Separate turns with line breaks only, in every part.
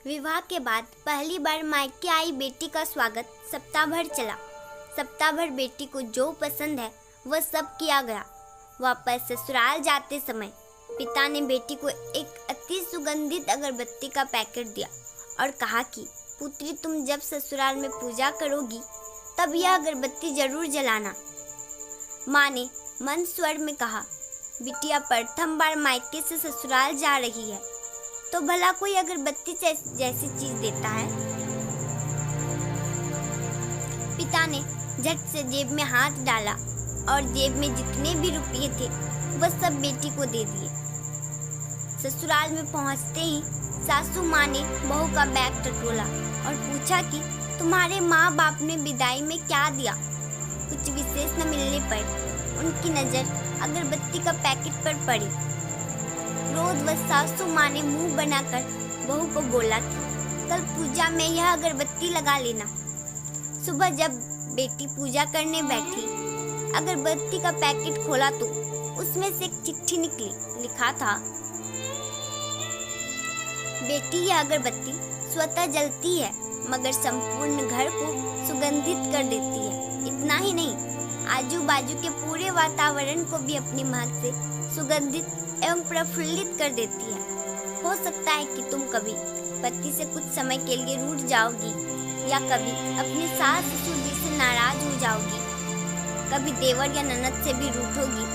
विवाह के बाद पहली बार मायके आई बेटी का स्वागत सप्ताह भर चला। सप्ताह भर बेटी को जो पसंद है वह सब किया गया। वापस ससुराल जाते समय पिता ने बेटी को एक अति सुगंधित अगरबत्ती का पैकेट दिया और कहा कि पुत्री, तुम जब ससुराल में पूजा करोगी तब यह अगरबत्ती जरूर जलाना। माँ ने मंद स्वर में कहा, बिटिया प्रथम बार मायके से ससुराल जा रही है तो भला कोई अगरबत्ती जैसी चीज देता है। पिता ने झट से जेब में हाथ डाला और जेब में जितने भी रुपये थे वह सब बेटी को दे दिए। ससुराल में पहुंचते ही सासू माँ ने बहू का बैग टटोला और पूछा कि तुम्हारे माँ बाप ने विदाई में क्या दिया। कुछ विशेष न मिलने पर उनकी नजर अगरबत्ती का पैकेट पर पड़ी। क्रोधवश सासू माँ ने मुंह बनाकर बहू को बोला कि कल पूजा में यह अगरबत्ती लगा लेना। सुबह जब बेटी पूजा करने बैठी, अगरबत्ती का पैकेट खोला तो उसमें से एक चिट्ठी निकली। लिखा था, बेटी, यह अगरबत्ती स्वतः जलती है मगर संपूर्ण घर को सुगंधित कर देती है। इतना ही नहीं, आजू बाजू के पूरे वातावरण को भी अपनी महक से सुगंधित एवं प्रफुल्लित कर देती है। हो सकता है कि तुम कभी पति से कुछ समय के लिए रूठ जाओगी या कभी अपने सास ससुर जी से नाराज हो जाओगी, कभी देवर या ननद से भी रूठोगी,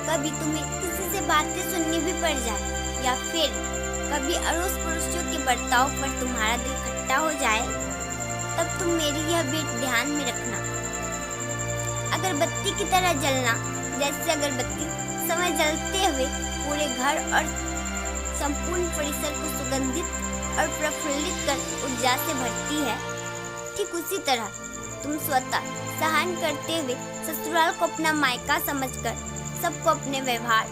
कभी तुम्हें किसी से बातें सुननी भी पड़ जाए या फिर कभी अड़ोस पड़ोसियों के बर्ताव पर तुम्हारा दिल खट्टा हो जाए। तब तुम मेरी यह बात ध्यान में रखना। अगरबत्ती की तरह जलना, जैसे अगरबत्ती समय जलते हुए पूरे घर और संपूर्ण परिसर को सुगंधित और प्रफुल्लित कर ऊर्जा से भरती है, ठीक उसी तरह तुम स्वतः सहन करते हुए ससुराल को अपना मायका समझकर सबको अपने व्यवहार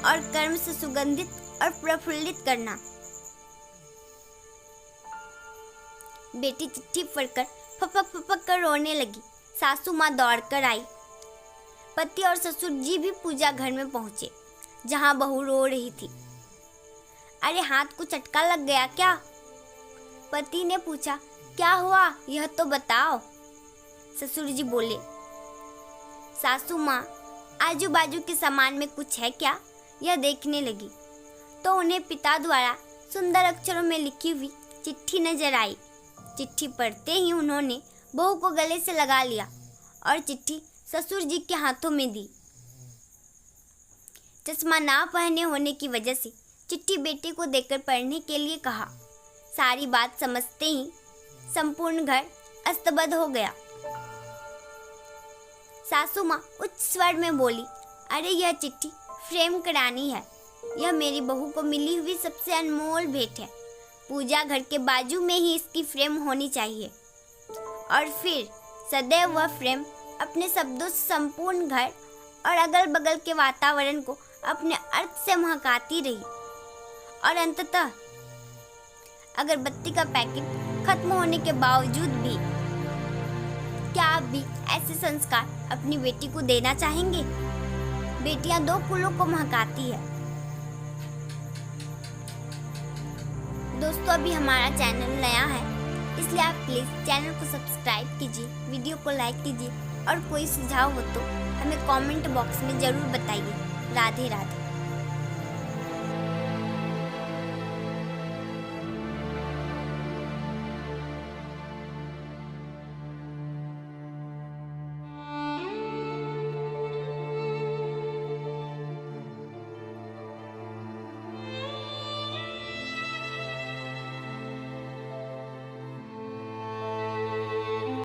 और कर्म से सुगंधित और प्रफुल्लित करना। बेटी चिट्ठी पढ़कर फपक फपक कर रोने लगी। सासू माँ दौड़कर आई। पति और ससुर जी भी पूजा घर में पहुंचे जहां बहू रो रही थी। अरे, हाथ को चटका लग गया क्या? पति ने पूछा। क्या हुआ यह तो बताओ। ससुर जी बोले, सासू माँ आजू बाजू के सामान में कुछ है क्या, यह देखने लगी तो उन्हें पिता द्वारा सुंदर अक्षरों में लिखी हुई चिट्ठी नजर आई। चिट्ठी पढ़ते ही उन्होंने बहू को गले से लगा लिया और चिट्ठी ससुर जी के हाथों में दी। चश्मा ना पहने होने की वजह से चिट्ठी बेटे को देकर पढ़ने के लिए कहा। सारी बात समझते ही संपूर्ण घर अस्तबद्ध हो गया। सासू माँ उच्च स्वर में बोली, अरे, यह चिट्ठी फ्रेम करानी है। यह मेरी बहू को मिली हुई सबसे अनमोल भेंट है। पूजा घर के बाजू में ही इसकी फ्रेम होनी चाहिए और फिर सदैव वह फ्रेम अपने शब्दों से संपूर्ण घर और अगल बगल के वातावरण को अपने अर्थ से महकाती रही। और अंततः अगरबत्ती का पैकेट खत्म होने के बावजूद भी क्या आप भी ऐसे संस्कार अपनी बेटी को देना चाहेंगे? बेटियां दो कुलों को महकाती है। दोस्तों, अभी हमारा चैनल नया है, इसलिए आप प्लीज चैनल को सब्सक्राइब कीजिए, वीडियो को लाइक कीजिए और कोई सुझाव हो तो हमें कमेंट बॉक्स में जरूर बताइए। राधे राधे।